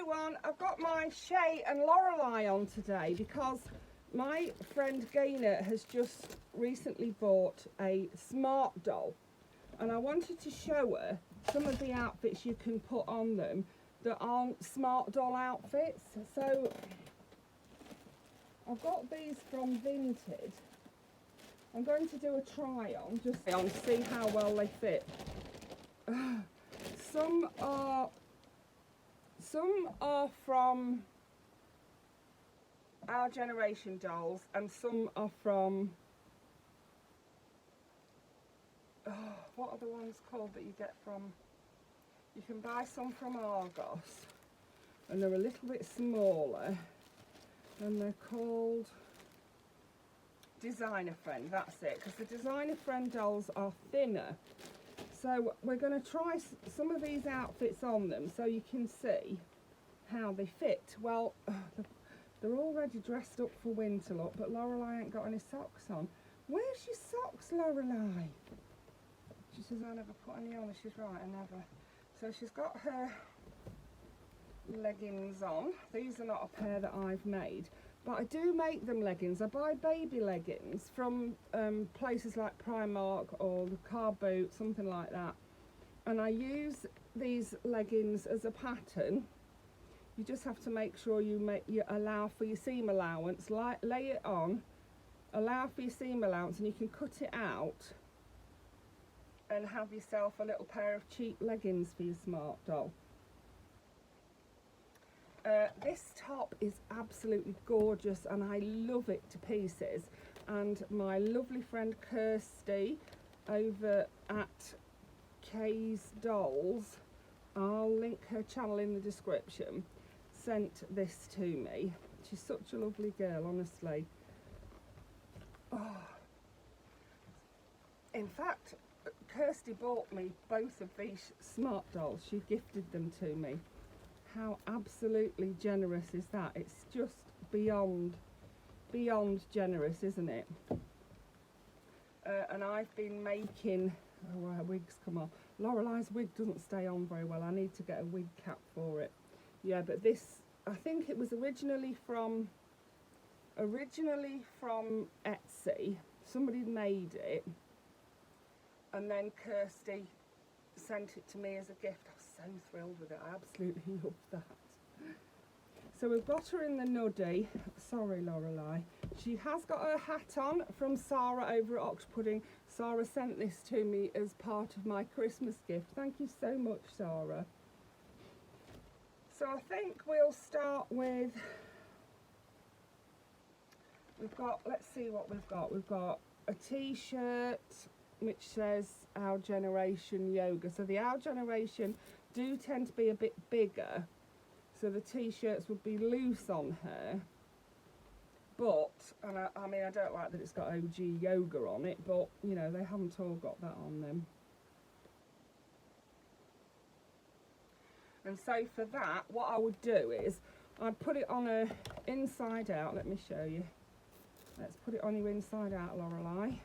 everyone, I've got my Shay and Lorelei on today because my friend Gaynor has just recently bought a smart doll and I wanted to show her some of the outfits you can put on them that aren't smart doll outfits. So I've got these from Vinted. I'm going to do a try on, just to see how well they fit. Some are from Our Generation dolls and some are from, what are the ones called that you get from, you can buy some from Argos and they're a little bit smaller and they're called Designer Friend, that's it, because the Designer Friend dolls are thinner. So we're going to try some of these outfits on them so you can see how they fit. Well, they're already dressed up for winter, look, but Lorelei ain't got any socks on. Where's your socks, Lorelei? She says, I never put any on. She's right, I never. So she's got her leggings on. These are not a pair that I've made, but I do make them leggings. I buy baby leggings from places like Primark or the Car Boot, something like that. And I use these leggings as a pattern. You just have to make sure you allow for your seam allowance, lay it on, allow for your seam allowance, and you can cut it out and have yourself a little pair of cheap leggings for your smart doll. This top is absolutely gorgeous and I love it to pieces, and my lovely friend Kirsty over at Kay's Dolls, I'll link her channel in the description, sent this to me. She's such a lovely girl, honestly. Oh. In fact, Kirsty bought me both of these smart dolls. She gifted them to me. How absolutely generous is that? It's just beyond generous, isn't it? And I've been making, oh, her wig's come on. Lorelei's wig doesn't stay on very well. I need to get a wig cap for it. Yeah, but this, I think it was originally from Etsy. Somebody made it, and then Kirsty sent it to me as a gift. I was so thrilled with it. I absolutely love that. So we've got her in the nudie. Sorry, Lorelei. She has got her hat on from Sarah over at Ox Pudding. Sarah sent this to me as part of my Christmas gift. Thank you so much, Sarah. So I think we'll start with, we've got, let's see what we've got. We've got a t-shirt which says Our Generation Yoga. So the Our Generation do tend to be a bit bigger, so the t-shirts would be loose on her. But, and I mean, I don't like that it's got OG Yoga on it, but, you know, they haven't all got that on them. And so for that, what I would do is, I'd put it on her inside out. Let me show you. Let's put it on you inside out, Lorelei.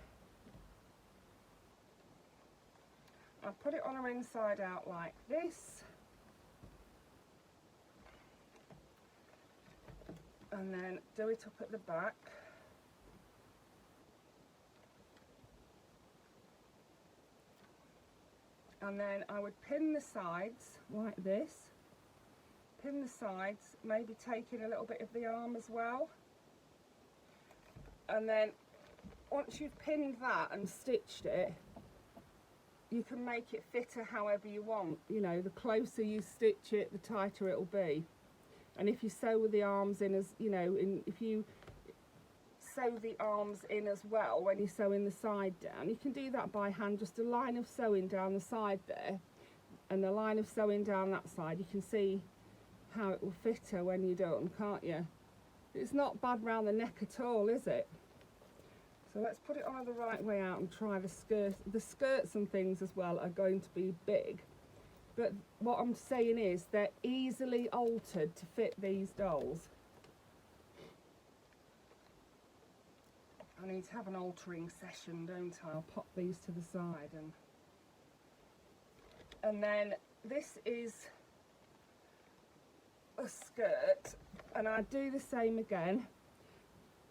I'll put it on her inside out like this, and then do it up at the back, and then I would pin the sides like this, pin the sides, maybe taking a little bit of the arm as well, and then once you've pinned that and stitched it, you can make it fitter however you want. You know, the closer you stitch it, the tighter it'll be. And if you sew the arms in as, you know, if you sew the arms in as well when you're sewing the side down, you can do that by hand, just a line of sewing down the side there and a line of sewing down that side. You can see how it will fit her when you're done, can't you? It's not bad round the neck at all, is it? So let's put it on the right way out and try the skirt. The skirts and things as well are going to be big. But what I'm saying is they're easily altered to fit these dolls. I need to have an altering session, don't I? I'll pop these to the side. And then this is, a skirt, and I do the same again.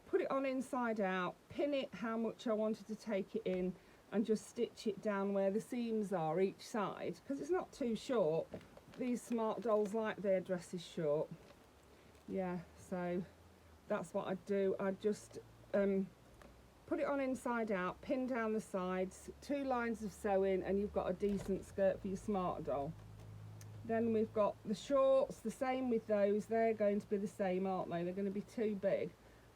Put it on inside out, pin it how much I wanted to take it in, and just stitch it down where the seams are each side, because it's not too short. These smart dolls like their dresses short. Yeah, so that's what I'd do. I'd just put it on inside out, pin down the sides, 2 lines of sewing, and you've got a decent skirt for your smart doll. Then we've got the shorts, the same with those. They're going to be the same, aren't they? They're going to be too big,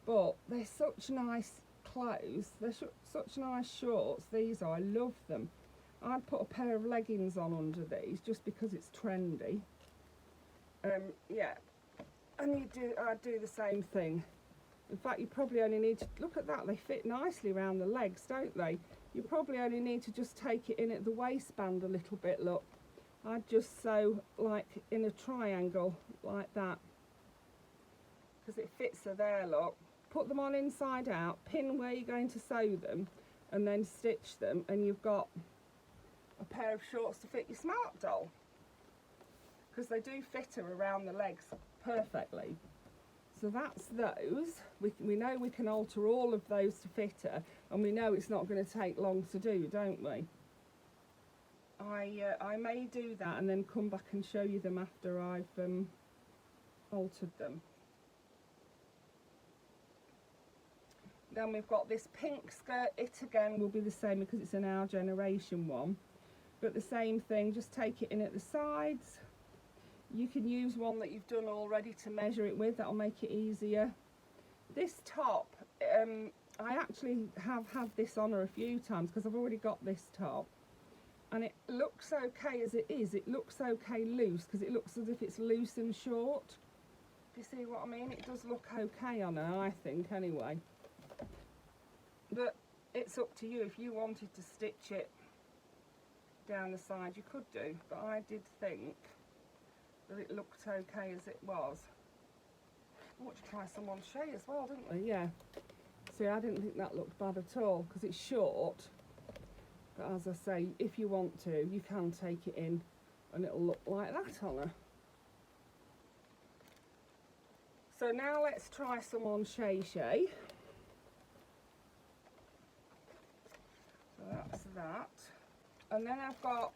but they're such nice clothes. They're such nice shorts. These are, I love them. I'd put a pair of leggings on under these just because it's trendy. Yeah, and I'd do the same thing. In fact, you probably only need to, look at that, they fit nicely around the legs, don't they? You probably only need to just take it in at the waistband a little bit, look. I'd just sew like in a triangle like that, because it fits her there, look. Put them on inside out, pin where you're going to sew them, and then stitch them, and you've got a pair of shorts to fit your smart doll, because they do fit her around the legs perfectly. So that's those. We know we can alter all of those to fit her, and we know it's not going to take long to do, don't we? I may do that and then come back and show you them after I've altered them. Then we've got this pink skirt. It again will be the same because it's an Our Generation one, but the same thing, just take it in at the sides. You can use one that you've done already to measure it with, that'll make it easier. This top, I actually have had this on her a few times because I've already got this top, and it looks okay as it is. It looks okay loose because it looks as if it's loose and short. Do you see what I mean? It does look okay on her, I think, anyway. But it's up to you. If you wanted to stitch it down the side, you could do, but I did think that it looked okay as it was. I want to try some on Shay as well, didn't we? Yeah. See, I didn't think that looked bad at all because it's short. But as I say, if you want to, you can take it in and it'll look like that on her. So now let's try some on Shay. So that's that. And then I've got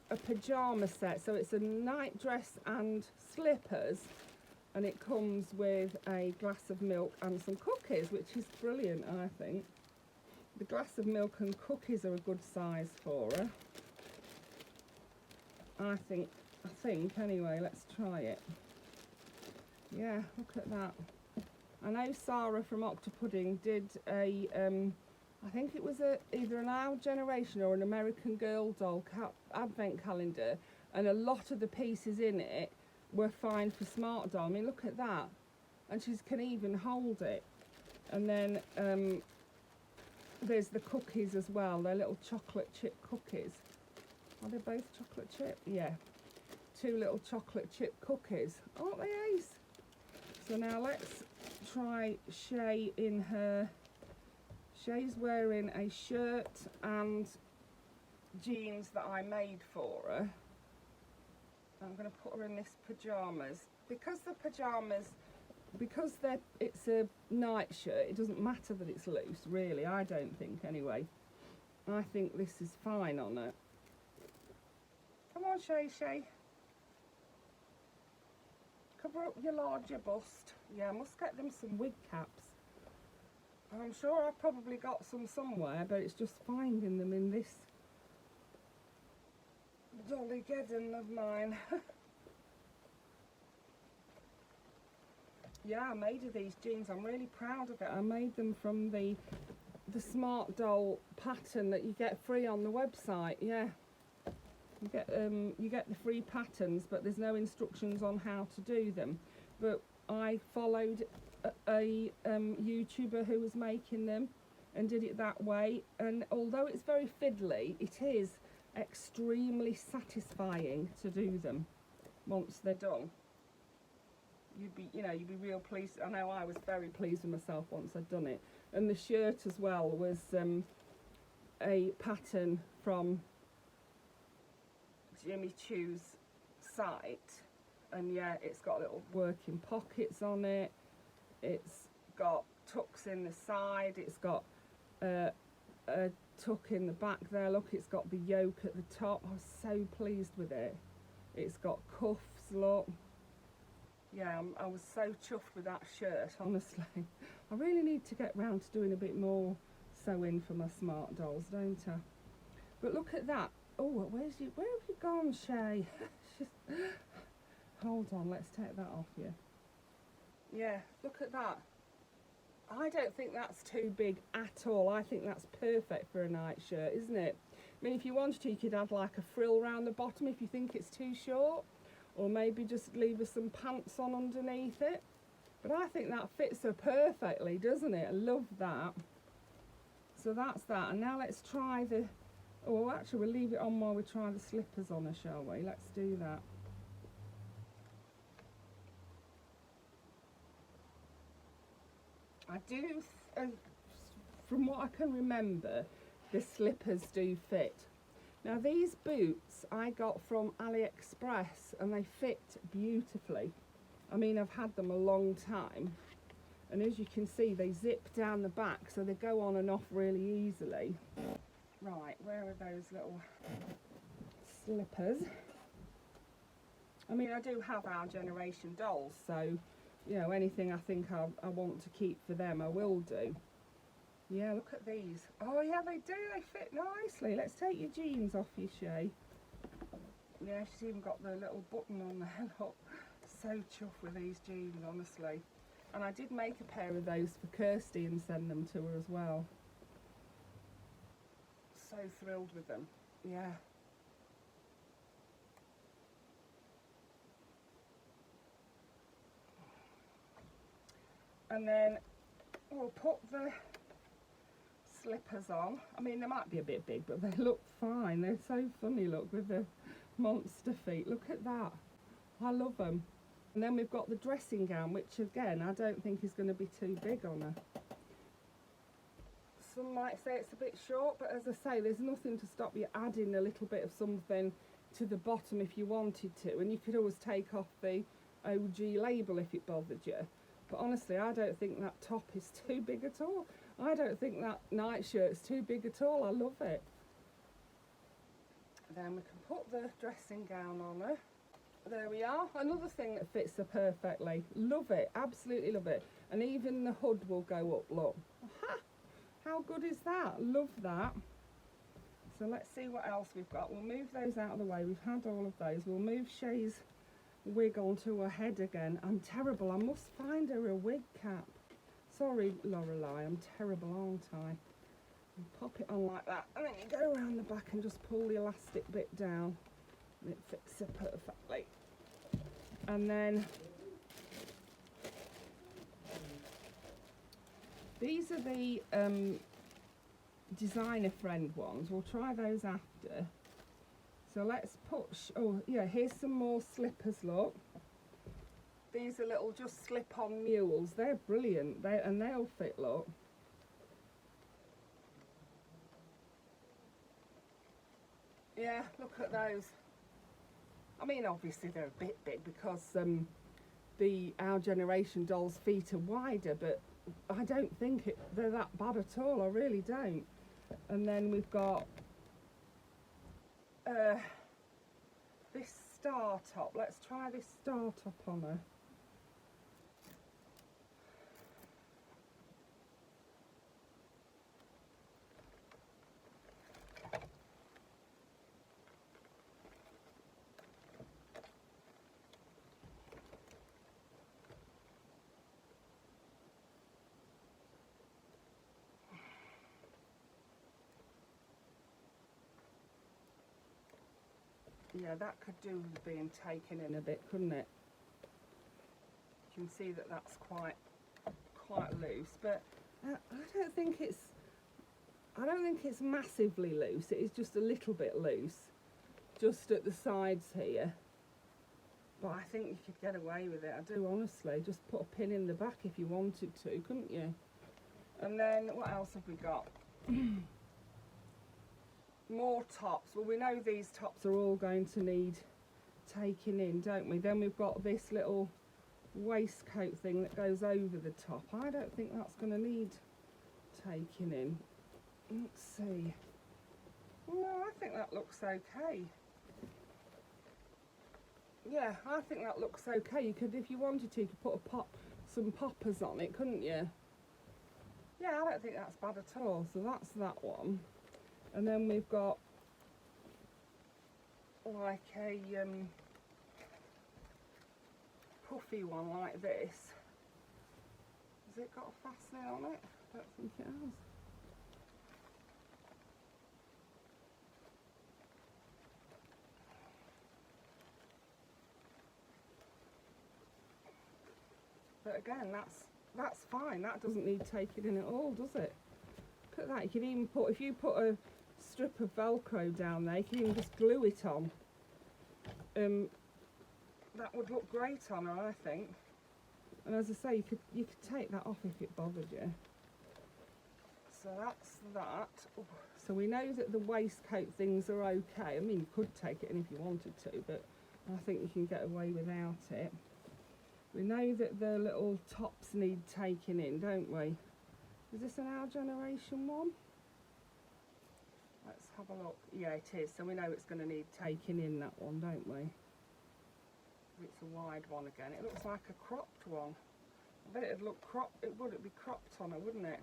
a pyjama set. So it's a night dress and slippers. And it comes with a glass of milk and some cookies, which is brilliant, I think. The glass of milk and cookies are a good size for her. I think anyway. Let's try it. Yeah, look at that. I know Sarah from Octopudding did a, I think it was either an Our Generation or an American Girl doll advent calendar, and a lot of the pieces in it were fine for smart doll. I mean, look at that. And she can even hold it. And then there's the cookies as well. They're little chocolate chip cookies. Are they both chocolate chip? Yeah. 2 little chocolate chip cookies. Aren't they ace? So now let's try Shay in her. Shay's wearing a shirt and jeans that I made for her. I'm going to put her in this pyjamas. Because the pyjamas, it's a night shirt, it doesn't matter that it's loose, really, I don't think, anyway. I think this is fine on her. Come on, Shay. Cover up your larger bust. Yeah, I must get them some wig caps. I'm sure I've probably got some somewhere, but it's just finding them in this Dollygeddon of mine. Yeah, I made her these jeans. I'm really proud of it. I made them from the Smart Doll pattern that you get free on the website. Yeah, you get the free patterns, but there's no instructions on how to do them. But I followed a YouTuber who was making them and did it that way. And although it's very fiddly, it is extremely satisfying to do them once they're done. You'd be real pleased. I know I was very pleased with myself once I'd done it. And the shirt as well was a pattern from Jimmy Choo's site, And yeah, it's got little working pockets on it. It's got tucks in the side. It's got a tuck in the back there. Look, it's got the yoke at the top. I was so pleased with it. It's got cuffs, look. Yeah, I was so chuffed with that shirt, honestly. I really need to get round to doing a bit more sewing for my smart dolls, don't I? But look at that. Oh, where have you gone, Shay? Hold on, let's take that off you. Yeah, look at that. I don't think that's too big at all. I think that's perfect for a night shirt, isn't it? I mean, if you wanted to, you could add like a frill round the bottom if you think it's too short, or maybe just leave us some pants on underneath it. But I think that fits her perfectly, doesn't it? I love that. So that's that. And now let's try the... Oh, actually, we'll leave it on while we try the slippers on her, shall we? Let's do that. I do, from what I can remember, the slippers do fit. Now these boots I got from AliExpress and they fit beautifully. I mean, I've had them a long time, and as you can see, they zip down the back, so they go on and off really easily. Right, where are those little slippers? I mean, I do have Our Generation dolls, so you know, anything I think I want to keep for them, I will do. Yeah, look at these. Oh yeah, they do, they fit nicely. Let's take your jeans off you, Shay. Yeah, she's even got the little button on there, look. So chuffed with these jeans, honestly. And I did make a pair of those for Kirsty and send them to her as well. So thrilled with them, yeah. And then we'll put the slippers on. I mean, they might be a bit big, but they look fine. They're so funny, look, with the monster feet. Look at that. I love them. And then we've got the dressing gown, which again, I don't think is going to be too big on her. Some might say it's a bit short, but as I say, there's nothing to stop you adding a little bit of something to the bottom if you wanted to. And you could always take off the OG label if it bothered you. But honestly, I don't think that top is too big at all. I don't think that night shirt's too big at all. I love it. Then we can put the dressing gown on her. There we are. Another thing that fits her perfectly. Love it. Absolutely love it. And even the hood will go up, look. Aha! How good is that? Love that. So let's see what else we've got. We'll move those out of the way. We've had all of those. We'll move Shay's wig onto her head again. I'm terrible. I must find her a wig cap. Sorry, Lorelei, I'm terrible, aren't I? You pop it on like that, and then you go around the back and just pull the elastic bit down, and it fits her perfectly. And then these are the designer friend ones. We'll try those after. So let's push. Oh yeah, here's some more slippers, look. These are little just slip-on mules. They're brilliant. They'll fit, look. Yeah, look at those. I mean, obviously they're a bit big because Our Generation dolls' feet are wider, but I don't think they're that bad at all. I really don't. And then we've got this star top. Let's try this star top on her. Yeah, that could do with being taken in a bit, couldn't it? You can see that that's quite loose, but I don't think it's massively loose. It is just a little bit loose, just at the sides here. But I think you could get away with it. I do, honestly. Just put a pin in the back if you wanted to, couldn't you? And then what else have we got? More tops. Well, we know these tops are all going to need taking in, don't we? Then we've got this little waistcoat thing that goes over the top. I don't think that's going to need taking in. Let's see. No, I think that looks okay. Yeah, I think that looks okay. You could, if you wanted to, you could put some poppers on it, couldn't you? Yeah, I don't think that's bad at all. So that's that one. And then we've got like a puffy one like this. Has it got a fastener on it? I don't think it has. But again, that's fine. That doesn't need taking in at all, does it? Look at that. You can even put, if you put a strip of Velcro down there, you can even just glue it on. That would look great on her, I think. And as I say, you could take that off if it bothered you. So that's that. Ooh. So we know that the waistcoat things are okay. I mean, you could take it in if you wanted to, but I think you can get away without it. We know that the little tops need taking in, don't we? Is this an Our Generation one? Let's have a look. Yeah, it is. So we know it's going to need taking in, that one, don't we? It's a wide one again. It looks like a cropped one. I bet it'd look cropped. It would be cropped on her, wouldn't it?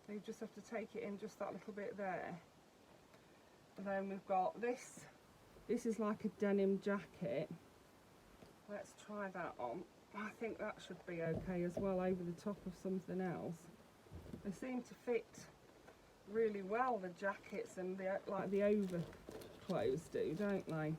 So you just have to take it in just that little bit there. And then we've got this. This is like a denim jacket. Let's try that on. I think that should be okay as well, over the top of something else. They seem to fit really well, the jackets and the like the overclothes do, don't they?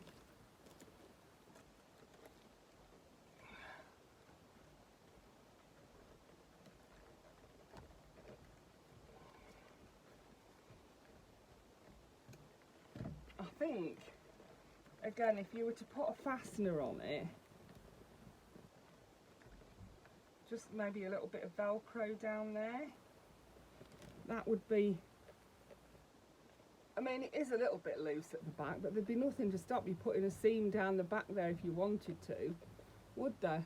I think, again, if you were to put a fastener on it, just maybe a little bit of Velcro down there, that would be, I mean, it is a little bit loose at the back, but there'd be nothing to stop you putting a seam down the back there if you wanted to, would there?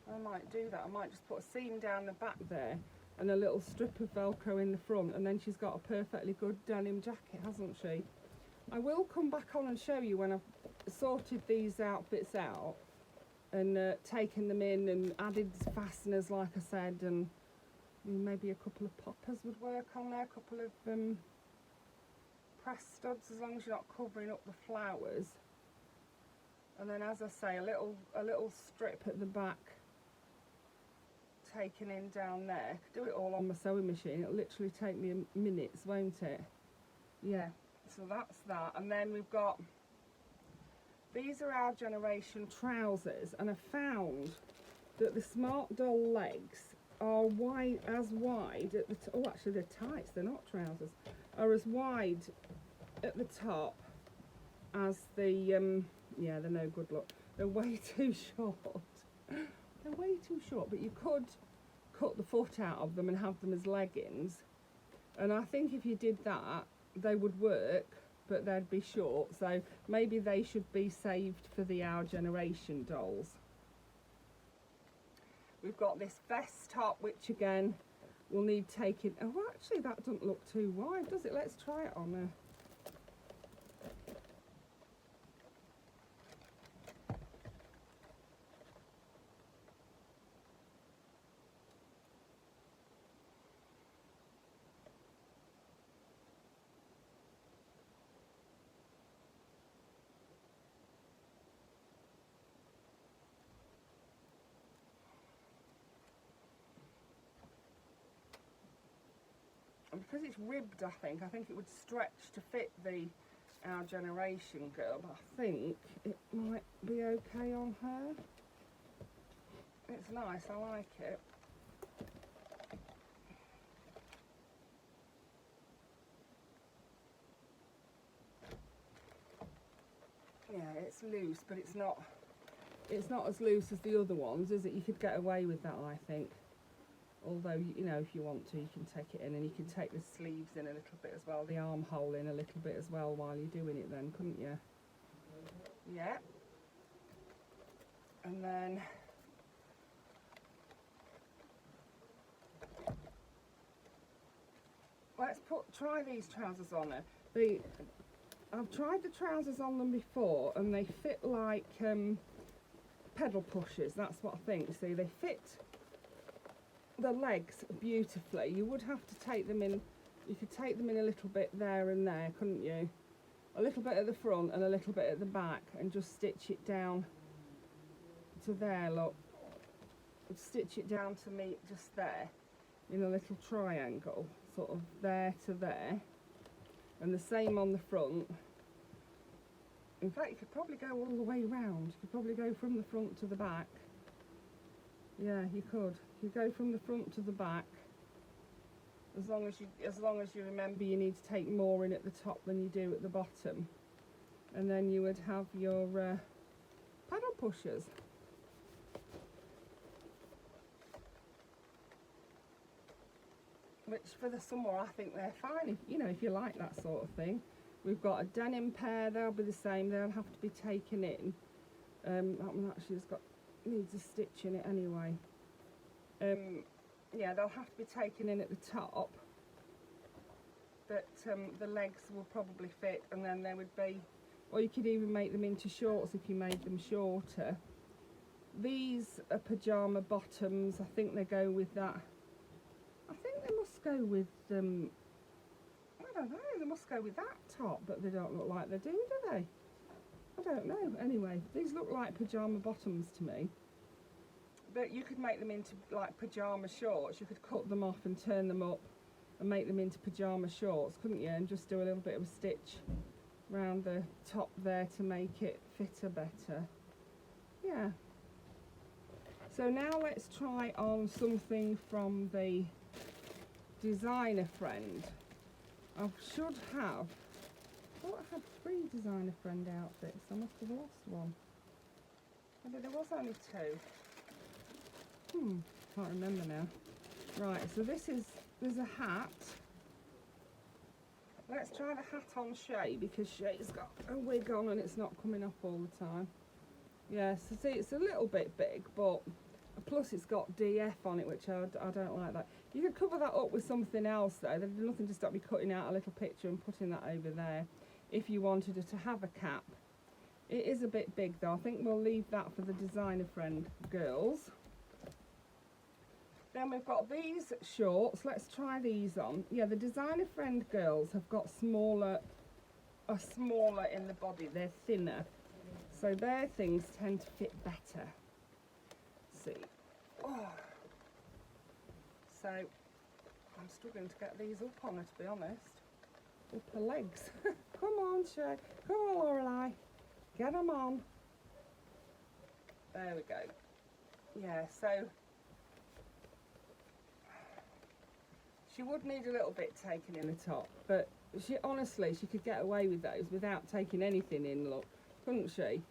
I might do that. I might just put a seam down the back there and a little strip of Velcro in the front, and then she's got a perfectly good denim jacket, hasn't she? I will come back on and show you when I've sorted these outfits out and taken them in and added fasteners, like I said, and maybe a couple of poppers would work on there, a couple of press studs, as long as you're not covering up the flowers. And then, as I say, a little strip at the back taken in down there. Do it all on my sewing machine. It'll literally take me minutes, won't it? Yeah, so that's that. And then we've got, these are Our Generation trousers, and I found that the Smart Doll legs are wide at the oh, actually they're tights, they're not trousers, are as wide at the top as the yeah, they're no good, look, they're way too short. They're way too short, but you could cut the foot out of them and have them as leggings, and I think if you did that they would work, but they'd be short, so maybe they should be saved for the Our Generation dolls. We've got this vest top, which again will need taking. Oh, actually that doesn't look too wide, does it? Let's try it on her. Because it's ribbed, I think it would stretch to fit the Our Generation girl, but I think it might be okay on her. It's nice, I like it. Yeah, it's loose, but it's not as loose as the other ones, is it? You could get away with that, I think. Although, you know, if you want to, you can take it in, and you can take the sleeves in a little bit as well, the armhole in a little bit as well while you're doing it then, couldn't you? Yeah. And then let's try these trousers on her. I've tried the trousers on them before and they fit like pedal pushers, that's what I think. See, they fit the legs beautifully. You would have to take them in, you could take them in a little bit there and there, couldn't you? A little bit at the front and a little bit at the back, and just stitch it down to there, look. Stitch it down to meet just there in a little triangle, sort of there to there. And the same on the front. In fact, you could probably go all the way round. You could probably go from the front to the back. Yeah, you could. You go from the front to the back. As long as you remember you need to take more in at the top than you do at the bottom. And then you would have your paddle pushers. Which for the summer I think they're fine, if, you know, if you like that sort of thing. We've got a denim pair, they'll be the same, they'll have to be taken in. That one actually needs a stitch in it anyway. Yeah, they'll have to be taken in at the top, but the legs will probably fit, and then there would be, or you could even make them into shorts if you made them shorter. These are pyjama bottoms, I think they go with that. I think they must go with, I don't know, they must go with that top, but they don't look like they do they? I don't know. Anyway, these look like pyjama bottoms to me. But you could make them into like pyjama shorts. You could cut them off and turn them up and make them into pyjama shorts, couldn't you? And just do a little bit of a stitch around the top there to make it fitter better. Yeah. So now let's try on something from the designer friend. I should have, I thought I had 3 designer friend outfits. I must have lost one. Maybe there was only 2. Can't remember now. Right, so there's a hat. Let's try the hat on Shay, because Shay's got a wig on and it's not coming off all the time. Yeah, so see, it's a little bit big, but plus it's got DF on it, which I don't like that. You could cover that up with something else though. There's nothing to stop me cutting out a little picture and putting that over there if you wanted it to have a cap. It is a bit big though. I think we'll leave that for the designer friend girls. Then we've got these shorts. Let's try these on. Yeah, the designer friend girls have got smaller in the body. They're thinner, so their things tend to fit better. See. Oh. So I'm struggling to get these up on her, to be honest. Up her legs. Come on, Shay. Come on, Lorelei. Get them on. There we go. Yeah, so she would need a little bit taken in the top, but she honestly, she could get away with those without taking anything in, look, couldn't she?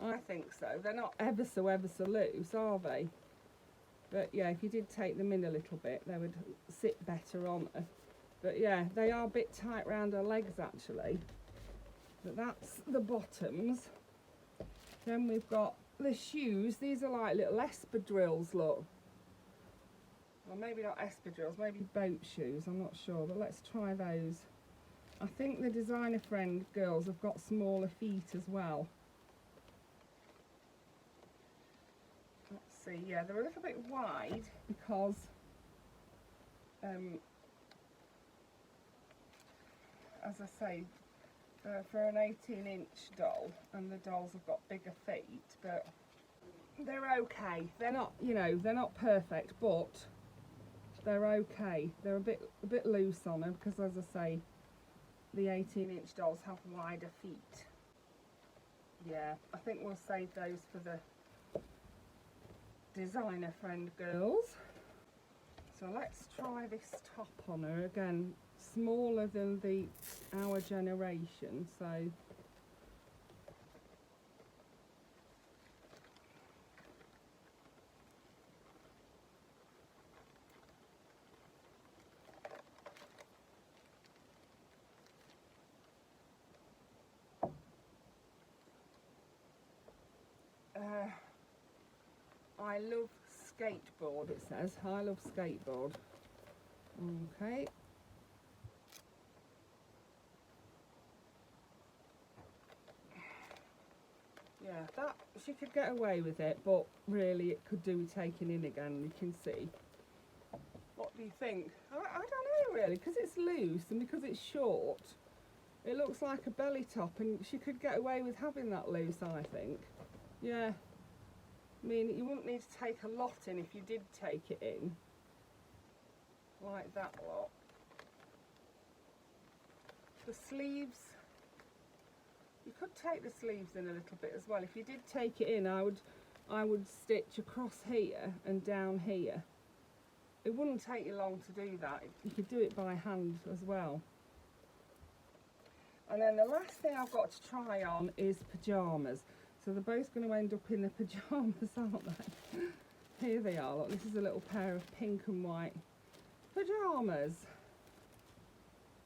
I think so. They're not ever so loose, are they? But yeah, if you did take them in a little bit, they would sit better on her. But yeah, they are a bit tight round her legs actually. But that's the bottoms. Then we've got the shoes. These are like little espadrilles, look. Well, maybe not espadrilles, maybe boat shoes, I'm not sure, but let's try those. I think the designer friend girls have got smaller feet as well. Let's see, yeah, they're a little bit wide because as I say, for an 18-inch doll, and the dolls have got bigger feet, but they're okay. They're not, you know, they're not perfect, but they're okay. They're a bit loose on them because, as I say, the 18-inch dolls have wider feet. Yeah, I think we'll save those for the designer friend girls. So let's try this top on her. Again, smaller than our generation, so I love skateboard, it says. I love skateboard. Okay. Yeah, that, she could get away with it, but really it could do with taking in again, you can see. What do you think? I don't know really, because it's loose and because it's short, it looks like a belly top, and she could get away with having that loose, I think. Yeah. I mean, you wouldn't need to take a lot in if you did take it in. Like that lot. The sleeves, you could take the sleeves in a little bit as well. If you did take it in, I would stitch across here and down here. It wouldn't take you long to do that. You could do it by hand as well. And then the last thing I've got to try on is pyjamas. So they're both going to end up in the pyjamas, aren't they? Here they are. Look, this is a little pair of pink and white pyjamas.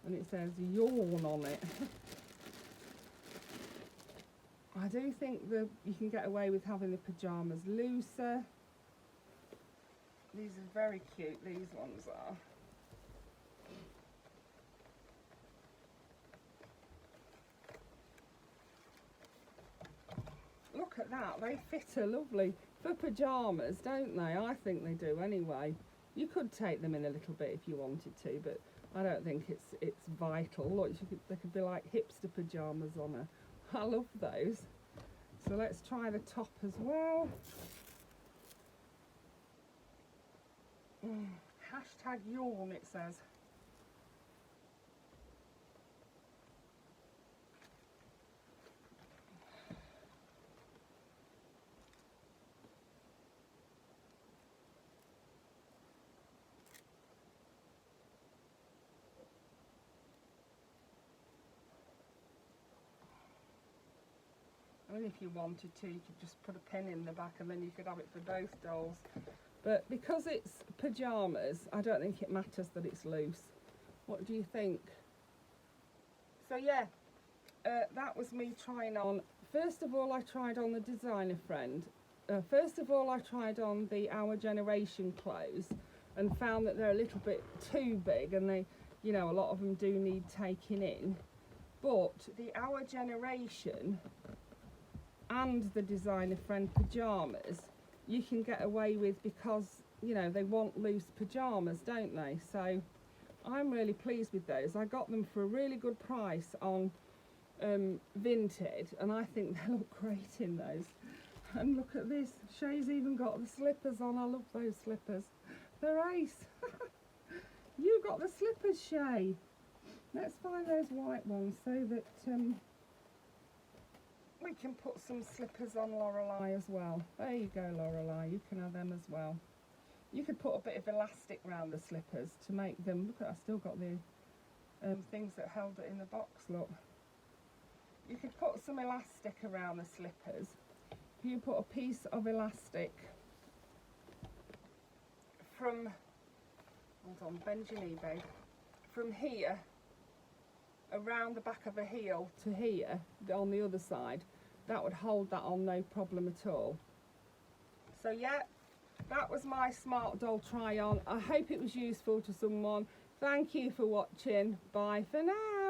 And it says yawn on it. I do think you can get away with having the pyjamas looser. These are very cute, these ones are. Look at that, they fit her lovely for pyjamas, don't they? I think they do anyway. You could take them in a little bit if you wanted to, but I don't think it's vital. Look, they could be like hipster pyjamas on her. I love those. So let's try the top as well. Hashtag yawn, it says. I mean, if you wanted to, you could just put a pin in the back and then you could have it for both dolls. But because it's pyjamas, I don't think it matters that it's loose. What do you think? So yeah, that was me trying on. First of all, I tried on the designer friend. First of all, I tried on the Our Generation clothes and found that they're a little bit too big, and they, you know, a lot of them do need taking in. But the Our Generation and the designer friend pyjamas you can get away with, because, you know, they want loose pyjamas, don't they? So I'm really pleased with those. I got them for a really good price on Vinted, and I think they look great in those. And look at this, Shay's even got the slippers on. I love those slippers, they're ace. You got the slippers, Shay. Let's find those white ones so that we can put some slippers on Lorelei as well. There you go, Lorelei, you can have them as well. You could put a bit of elastic around the slippers to make them, look at, I still got the things that held it in the box, look. You could put some elastic around the slippers. You put a piece of elastic from, hold on, bend your knee, babe, from here around the back of the heel to here on the other side, that would hold that on no problem at all. So yeah, that was my smart doll try on. I hope it was useful to someone. Thank you for watching. Bye for now.